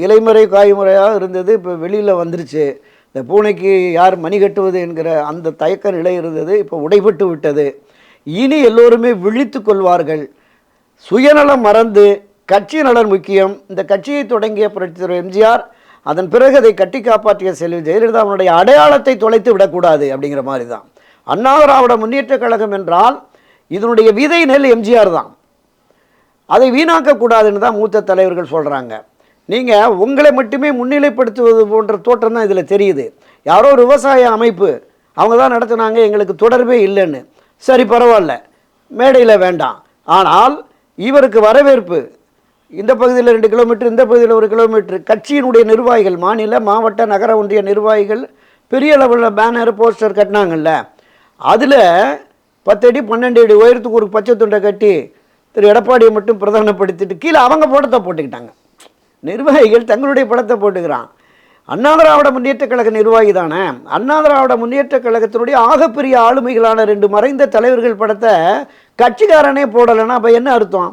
இலைமறை காய்முறையாக இருந்தது, இப்போ வெளியில் வந்துருச்சு. இந்த பூனைக்கு யார் மணி கட்டுவது என்கிற அந்த தயக்க நிலை இருந்தது, இப்போ உடைபட்டு விட்டது. இனி எல்லோருமே விழித்து கொள்வார்கள். சுயநலம் மறந்து கட்சி நலன் முக்கியம். இந்த கட்சியை தொடங்கிய புரட்சித் தலைவர் எம்ஜிஆர், அதன் பிறகு அதை கட்டி காப்பாற்றிய செல்வி ஜெயலலிதா அவனுடைய அடையாளத்தை தொலைத்து விடக்கூடாது அப்படிங்கிற மாதிரி தான். அண்ணா திராவிட முன்னேற்ற கழகம் என்றால் இதனுடைய விதை நெல் எம்ஜிஆர் தான். அதை வீணாக்கக்கூடாதுன்னு தான் மூத்த தலைவர்கள் சொல்கிறாங்க. நீங்கள் உங்களை மட்டுமே முன்னிலைப்படுத்துவது போன்ற தோற்றம் தான் இதில் தெரியுது. யாரோ ஒரு விவசாய அமைப்பு அவங்க தான் நடத்துனாங்க, எங்களுக்கு தொடர்பே இல்லைன்னு. சரி, பரவாயில்ல, மேடையில் வேண்டாம். ஆனால் இவருக்கு வரவேற்பு இந்த பகுதியில் 2 கிலோமீட்டர், இந்த பகுதியில் 1 கிலோமீட்டர். கட்சியினுடைய நிர்வாகிகள், மாநில மாவட்ட நகர ஒன்றிய நிர்வாகிகள் பெரிய லெவலில் பேனர் போஸ்டர் கட்டினாங்கல்ல, அதில் 10 அடி 12 அடி உயரத்துக்கு ஒரு பச்சை துண்டை கட்டி திரு எடப்பாடியை மட்டும் பிரதானப்படுத்திட்டு கீழே அவங்க படத்தை போட்டுக்கிட்டாங்க. நிர்வாகிகள் தங்களுடைய படத்தை போட்டுக்கிறான். அண்ணா திராவிட முன்னேற்ற கழக நிர்வாகி தானே. அண்ணா திராவிட முன்னேற்ற கழகத்தினுடைய ஆகப்பெரிய ஆளுமைகளான 2 மறைந்த தலைவர்கள் படத்தை கட்சிக்காரனே போடலைன்னா அப்போ என்ன அர்த்தம்?